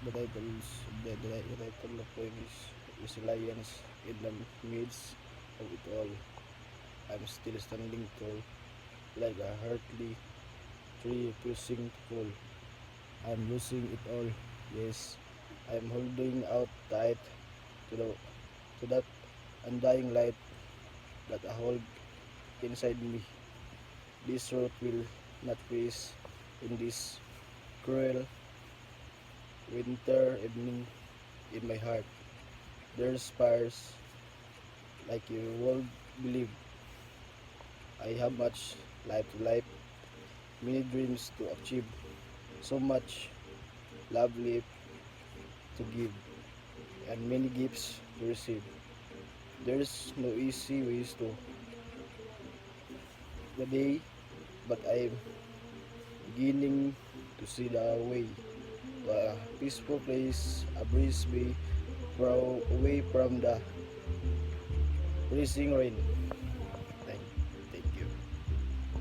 The titles, the title of poem is Resilience. In the midst of it all, I'm still standing tall, like a heartly tree refusing to fall. I'm losing it all, yes. I'm holding out tight to the to that undying light that I hold inside me. This truth will not freeze in this cruel winter evening in my heart. There's fires like you won't believe. I have much life to life, many dreams to achieve, so much love left to give, and many gifts to receive. There's no easy ways to the day, but I'm beginning to see the way to a peaceful place, a breeze be far away from the freezing rain.